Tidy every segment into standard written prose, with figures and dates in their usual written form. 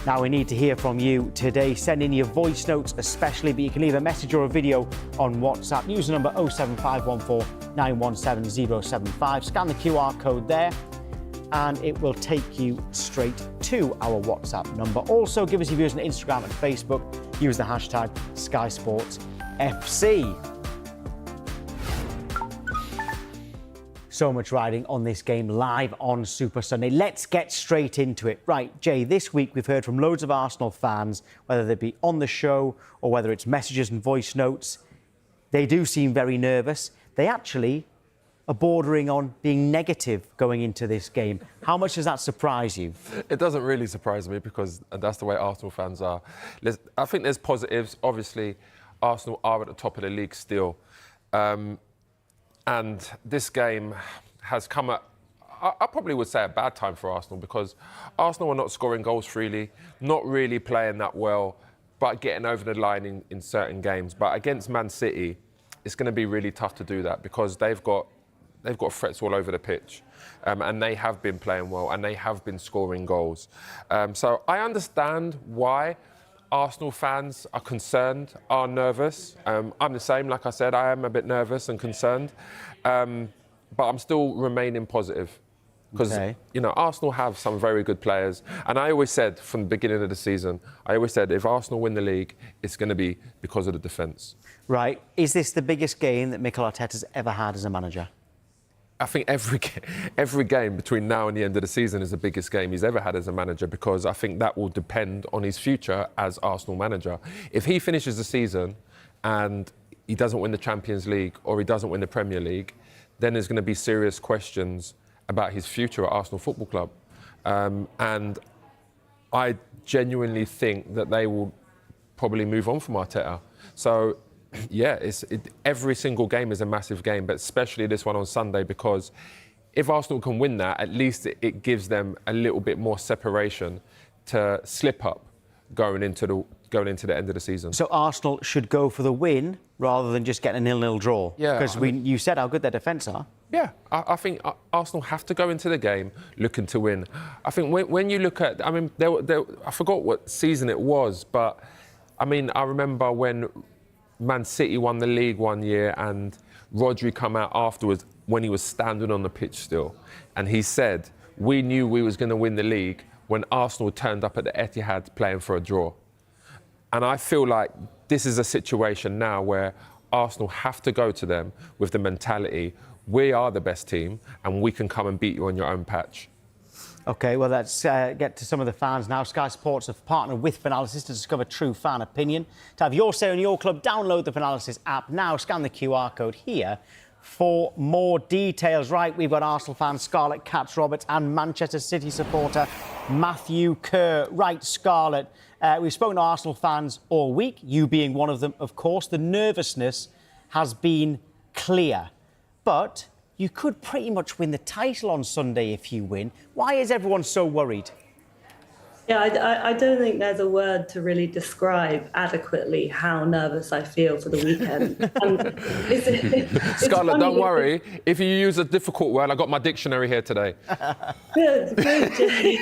Now we need to hear from you today. Send in your voice notes especially, but you can leave a message or a video on WhatsApp. User number 07514 917 075. Scan the QR code there and it will take you straight to our WhatsApp number. Also, give us your views on Instagram and Facebook. Use the hashtag Sky Sports FC. So much riding on this game live on Super Sunday. Let's get straight into it. Right, Jay, this week we've heard from loads of Arsenal fans, whether they be on the show or whether it's messages and voice notes. They do seem very nervous. They actually are bordering on being negative going into this game. How much does that surprise you? It doesn't really surprise me because that's the way Arsenal fans are. I think there's positives. Obviously, Arsenal are at the top of the league still. And this game has come at, I probably would say, a bad time for Arsenal because Arsenal are not scoring goals freely, not really playing that well, but getting over the line in certain games. But against Man City, it's going to be really tough to do that because they've got threats all over the pitch, and they have been playing well and they have been scoring goals. So I understand why Arsenal fans are concerned, are nervous. I'm the same, like I said, I am a bit nervous and concerned, but I'm still remaining positive because, you know, Arsenal have some very good players. And I always said from the beginning of the season, if Arsenal win the league, it's going to be because of the defence. Right. Is this the biggest game that Mikel Arteta's ever had as a manager? I think every game between now and the end of the season is the biggest game he's ever had as a manager because I think that will depend on his future as Arsenal manager. If he finishes the season and he doesn't win the Champions League or he doesn't win the Premier League, then there's going to be serious questions about his future at Arsenal Football Club. And I genuinely think that they will probably move on from Arteta. So, yeah, every single game is a massive game, but especially this one on Sunday because if Arsenal can win that, at least it gives them a little bit more separation to slip up going into the end of the season. So Arsenal should go for the win rather than just getting a 0-0 draw. Yeah, because you said how good their defence are. Yeah, I think Arsenal have to go into the game looking to win. I think when you look at, I mean, I forgot what season it was, but I mean, I remember when Man City won the league one year and Rodri come out afterwards when he was standing on the pitch still. And he said, we knew we was going to win the league when Arsenal turned up at the Etihad playing for a draw. And I feel like this is a situation now where Arsenal have to go to them with the mentality, we are the best team and we can come and beat you on your own patch. OK, well, let's get to some of the fans now. Sky Sports have partnered with Finalysis to discover true fan opinion. To have your say on your club, download the Finalysis app now. Scan the QR code here for more details. Right, we've got Arsenal fan Scarlett Katz-Roberts and Manchester City supporter Matthew Kerr. Right, Scarlett, we've spoken to Arsenal fans all week, you being one of them, of course. The nervousness has been clear, but you could pretty much win the title on Sunday if you win. Why is everyone so worried? Yeah, I don't think there's a word to really describe adequately how nervous I feel for the weekend. Scarlett, don't worry. If you use a difficult word, I've got my dictionary here today. Good, Jay.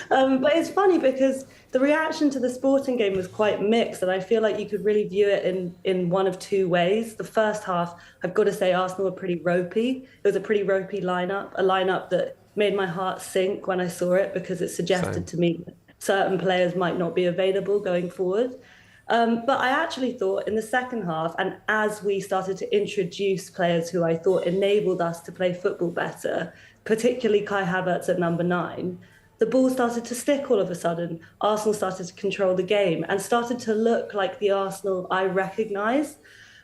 But it's funny because the reaction to the Sporting game was quite mixed, and I feel like you could really view it in one of two ways. The first half, I've got to say, Arsenal were pretty ropey. It was a pretty ropey lineup, a lineup that made my heart sink when I saw it because it suggested to me that certain players might not be available going forward. But I actually thought in the second half, and as we started to introduce players who I thought enabled us to play football better, particularly Kai Havertz at number 9, the ball started to stick all of a sudden. Arsenal started to control the game and started to look like the Arsenal I recognise.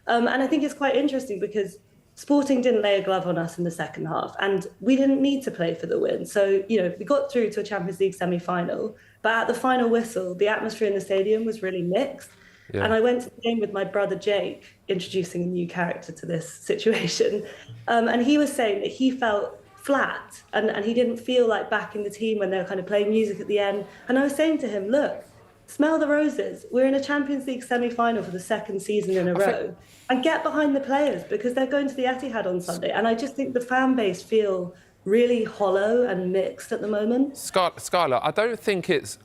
And I think it's quite interesting because Sporting didn't lay a glove on us in the second half and we didn't need to play for the win. So, you know, we got through to a Champions League semi-final, but at the final whistle, the atmosphere in the stadium was really mixed. Yeah. And I went to the game with my brother Jake, introducing a new character to this situation. And he was saying that he felt flat and he didn't feel like back in the team when they were kind of playing music at the end. And I was saying to him, look, smell the roses. We're in a Champions League semi-final for the second season in a row. And get behind the players because they're going to the Etihad on Sunday. And I just think the fan base feel really hollow and mixed at the moment. Scarlett, I don't think it's...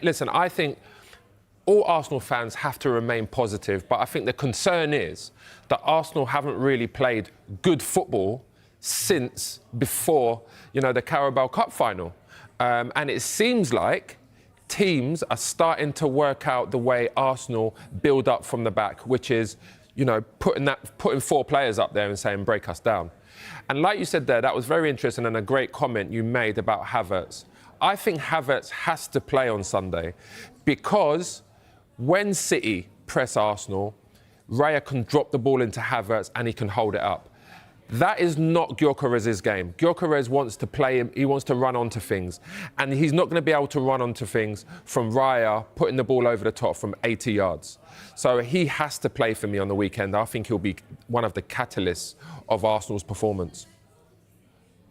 listen, I think all Arsenal fans have to remain positive, but I think the concern is that Arsenal haven't really played good football since before, the Carabao Cup final. And it seems like teams are starting to work out the way Arsenal build up from the back, which is, putting 4 players up there and saying, break us down. And like you said there, that was very interesting and a great comment you made about Havertz. I think Havertz has to play on Sunday because when City press Arsenal, Raya can drop the ball into Havertz and he can hold it up. That is not Gyökeres's game. Gyökeres wants to play him, he wants to run onto things. And he's not going to be able to run onto things from Raya putting the ball over the top from 80 yards. So he has to play for me on the weekend. I think he'll be one of the catalysts of Arsenal's performance.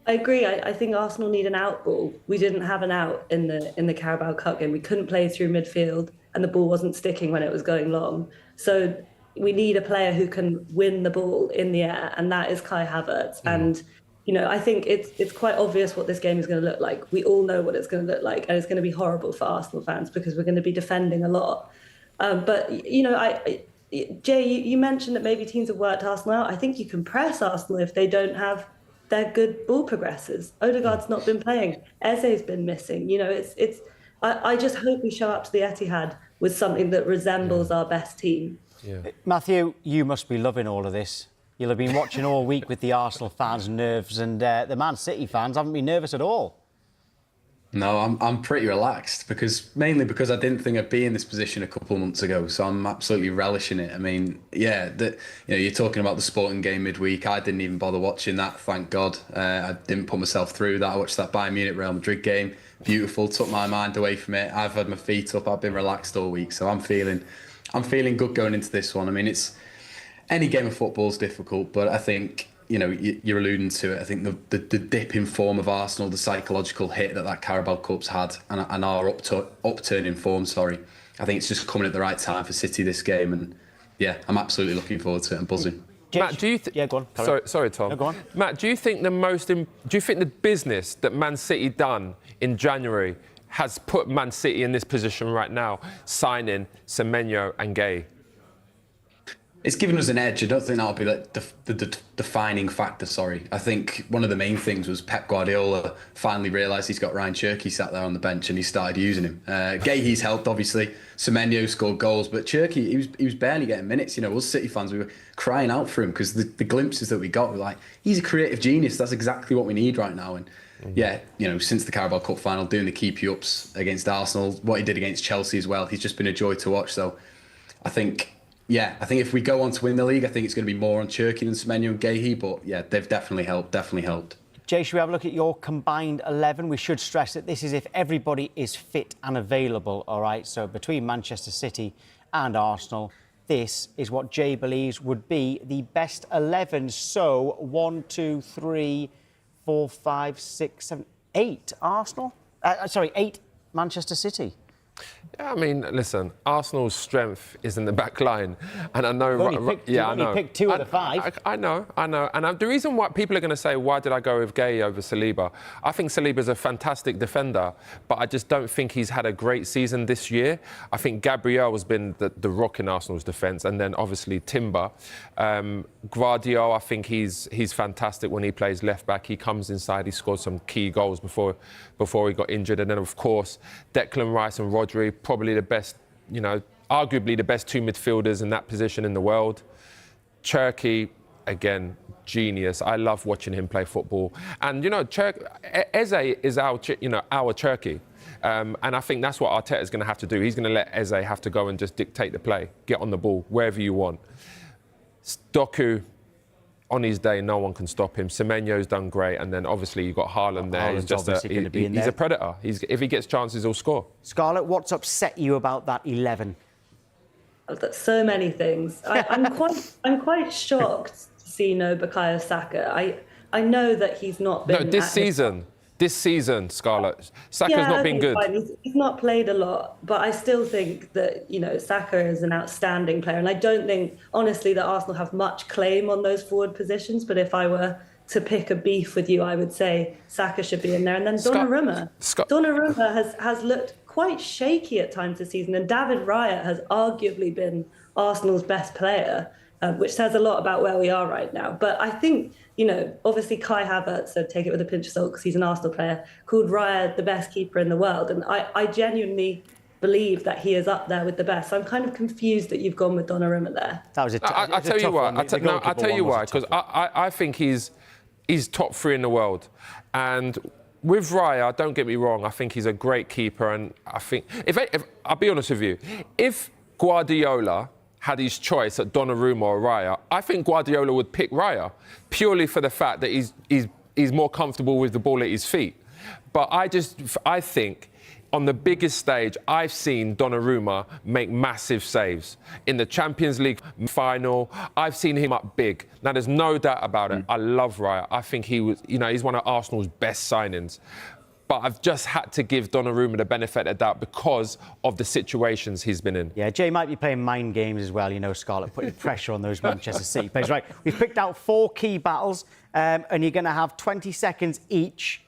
I agree. I think Arsenal need an out ball. We didn't have an out in the Carabao Cup game. We couldn't play through midfield and the ball wasn't sticking when it was going long. So we need a player who can win the ball in the air, and that is Kai Havertz. And, I think it's quite obvious what this game is going to look like. We all know what it's going to look like, and it's going to be horrible for Arsenal fans because we're going to be defending a lot. But, Jay, you mentioned that maybe teams have worked Arsenal out. I think you can press Arsenal if they don't have their good ball progressors. Odegaard's not been playing. Eze's been missing. I just hope we show up to the Etihad with something that resembles our best team. Yeah. Matthew, you must be loving all of this. You'll have been watching all week with the Arsenal fans' nerves, and the Man City fans haven't been nervous at all. No, I'm pretty relaxed mainly because I didn't think I'd be in this position a couple of months ago. So I'm absolutely relishing it. I mean, yeah, you're talking about the Sporting game midweek. I didn't even bother watching that. Thank God, I didn't put myself through that. I watched that Bayern Munich Real Madrid game. Beautiful. Took my mind away from it. I've had my feet up. I've been relaxed all week, so I'm feeling good going into this one. I mean, any game of football is difficult, but I think, you're alluding to it. I think the dip in form of Arsenal, the psychological hit that Carabao Cup's had, and our upturn in form, I think it's just coming at the right time for City this game. And yeah, I'm absolutely looking forward to it. I'm buzzing. Matt, do you think? Yeah, go on. Sorry, Tom. No, go on. Matt, do you think the business that Man City done in January has put Man City in this position right now, signing Semenyo and Gay? It's given us an edge. I don't think that'll be the defining factor, I think one of the main things was Pep Guardiola finally realised he's got Ryan Cherky sat there on the bench and he started using him. Gay, helped, obviously. Semenyo scored goals, but Cherky, he was barely getting minutes. Us City fans, we were crying out for him because the glimpses that we got were like, he's a creative genius. That's exactly what we need right now. And yeah, since the Carabao Cup final, doing the keep-you-ups against Arsenal, what he did against Chelsea as well, he's just been a joy to watch. So I think if we go on to win the league, I think it's going to be more on Cherky than Semenyo and Gahey. But yeah, they've definitely helped. Jay, should we have a look at your combined 11? We should stress that this is if everybody is fit and available, all right? So between Manchester City and Arsenal, this is what Jay believes would be the best 11. So 1, 2, 3, 4, 5, 6, 7, 8 Arsenal? 8 Manchester City. Yeah, I mean, listen, Arsenal's strength is in the back line. And I know... You picked 2 of the 5. I know. And the reason why people are going to say, why did I go with Gay over Saliba? I think Saliba's a fantastic defender, but I just don't think he's had a great season this year. I think Gabriel has been the rock in Arsenal's defence, and then obviously Timber. Gvardiol, I think he's fantastic when he plays left-back. He comes inside, he scored some key goals before he got injured. And then, of course, Declan Rice and Rodri, probably the best, arguably the best 2 midfielders in that position in the world. Cherky, again, genius. I love watching him play football. And, Eze is our Cherky. And I think that's what Arteta's going to have to do. He's going to let Eze have to go and just dictate the play, get on the ball, wherever you want. Doku, on his day, no one can stop him. Semenyo's done great, and then obviously you've got Haaland there. He's a predator. If he gets chances, he'll score. Scarlett, what's upset you about that 11? So many things. I'm quite shocked to see no Bukayo Saka. I know that he's not been... No, this season, Scarlett, Saka's not been good. He's not played a lot, but I still think that, Saka is an outstanding player. And I don't think, honestly, that Arsenal have much claim on those forward positions. But if I were to pick a beef with you, I would say Saka should be in there. And then Donnarumma. Scott- Donnarumma has looked quite shaky at times this season. And David Raya has arguably been Arsenal's best player, which says a lot about where we are right now. But I think, obviously Kai Havertz, so take it with a pinch of salt because he's an Arsenal player, called Raya the best keeper in the world. And I genuinely believe that he is up there with the best. So I'm kind of confused that you've gone with Donnarumma there. That was I tell you why. I tell you why. Because I think he's top 3 in the world. And with Raya, don't get me wrong, I think he's a great keeper. And I think, if I'll be honest with you, if Guardiola had his choice at Donnarumma or Raya, I think Guardiola would pick Raya purely for the fact that he's more comfortable with the ball at his feet. But I think on the biggest stage, I've seen Donnarumma make massive saves. In the Champions League final, I've seen him up big. Now, there's no doubt about it. I love Raya. I think he's one of Arsenal's best signings. But I've just had to give Donnarumma the benefit of the doubt because of the situations he's been in. Yeah, Jay might be playing mind games as well, Scarlett, putting pressure on those Manchester City players. Right, we've picked out 4 key battles, and you're going to have 20 seconds each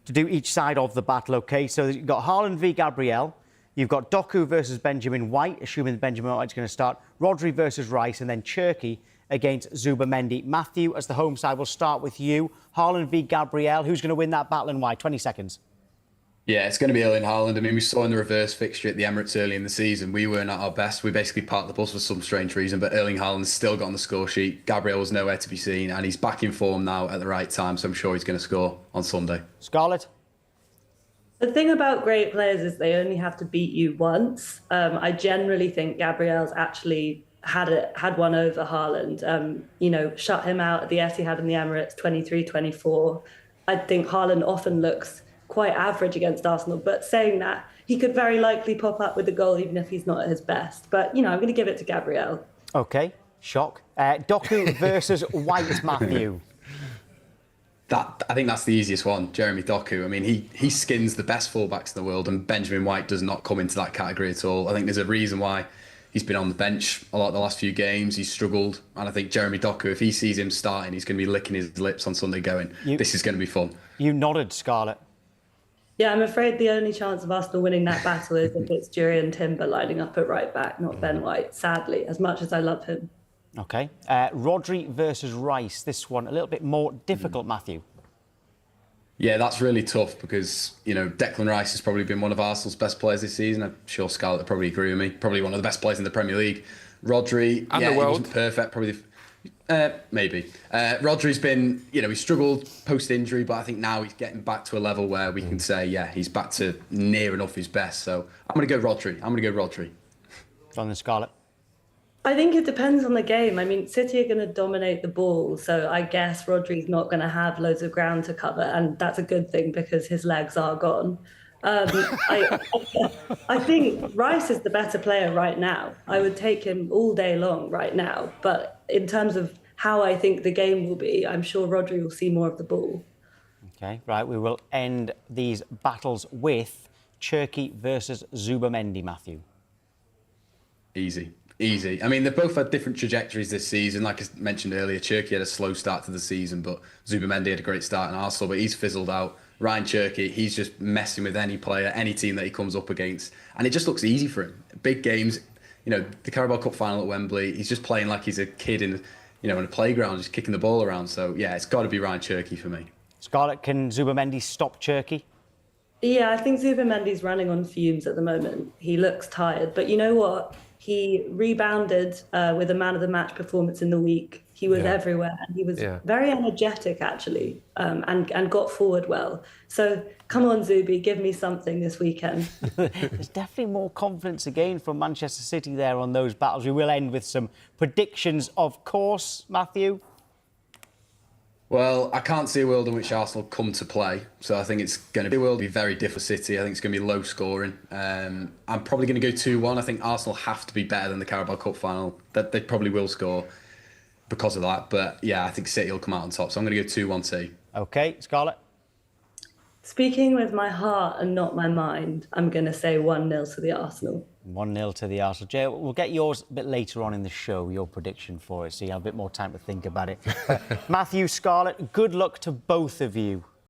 to do each side of the battle, OK? So you've got Haaland v Gabriel, you've got Doku versus Benjamin White, assuming that Benjamin White's going to start, Rodri versus Rice, and then Cherki against Zubimendi. Matthew, as the home side, we'll start with you. Haaland v Gabriel, who's going to win that battle and why? 20 seconds. Yeah, it's going to be Erling Haaland. I mean, we saw in the reverse fixture at the Emirates early in the season, we weren't at our best. We basically parked the bus for some strange reason, but Erling Haaland's still got on the score sheet. Gabriel was nowhere to be seen, and he's back in form now at the right time, so I'm sure he's going to score on Sunday. Scarlett? The thing about great players is they only have to beat you once. I generally think Gabriel's actually had one over Haaland. Shut him out at the Etihad and the Emirates 23-24. I think Haaland often looks quite average against Arsenal, but saying that, he could very likely pop up with a goal even if he's not at his best. But, I'm going to give it to Gabriel. OK, shock. Doku versus White, Matthew. I think that's the easiest one, Jeremy Doku. I mean, he skins the best fullbacks in the world, and Benjamin White does not come into that category at all. I think there's a reason why he's been on the bench a lot the last few games. He's struggled. And I think Jeremy Doku, if he sees him starting, he's going to be licking his lips on Sunday going, this is going to be fun. You nodded, Scarlett. Yeah, I'm afraid the only chance of Arsenal winning that battle is if it's Jurriën Timber lining up at right back, not Ben White, sadly, as much as I love him. OK. Rodri versus Rice. This one a little bit more difficult, Matthew. Yeah, that's really tough because, Declan Rice has probably been one of Arsenal's best players this season. I'm sure Scarlett would probably agree with me. Probably one of the best players in the Premier League. Rodri, and yeah, the world. He wasn't perfect, probably. Maybe. Rodri's been, he struggled post-injury, but I think now he's getting back to a level where we can say, yeah, he's back to near enough his best. So I'm going to go Rodri. John and Scarlett. I think it depends on the game. I mean, City are going to dominate the ball, so I guess Rodri's not going to have loads of ground to cover, and that's a good thing because his legs are gone. I think Rice is the better player right now. I would take him all day long right now, but in terms of how I think the game will be, I'm sure Rodri will see more of the ball. OK, right, we will end these battles with Cherki versus Zubimendi, Matthew. Easy. I mean, they've both had different trajectories this season. Like I mentioned earlier, Cherki had a slow start to the season, but Zubimendi had a great start in Arsenal, but he's fizzled out. Ryan Cherki, he's just messing with any player, any team that he comes up against. And it just looks easy for him. Big games, the Carabao Cup final at Wembley, he's just playing like he's a kid in a playground, just kicking the ball around. So, yeah, it's got to be Ryan Cherki for me. Scarlett, can Zubimendi stop Cherki? Yeah, I think Zubimendi's running on fumes at the moment. He looks tired, but you know what? He rebounded with a man of the match performance in the week. He was everywhere, and he was very energetic, actually, and got forward well. So come on, Zubi, give me something this weekend. There's definitely more confidence again from Manchester City there on those battles. We will end with some predictions, of course, Matthew. Well, I can't see a world in which Arsenal come to play. So I think it's going to be very difficult for City. I think it's going to be low scoring. I'm probably going to go 2-1. I think Arsenal have to be better than the Carabao Cup final. That they probably will score because of that. But yeah, I think City will come out on top. So I'm going to go 2-1 City. OK, Scarlett? Speaking with my heart and not my mind, I'm going to say 1-0 to the Arsenal. 1-0 to the Arsenal. Jay, we'll get yours a bit later on in the show, your prediction for it, so you have a bit more time to think about it. Matthew, Scarlett, good luck to both of you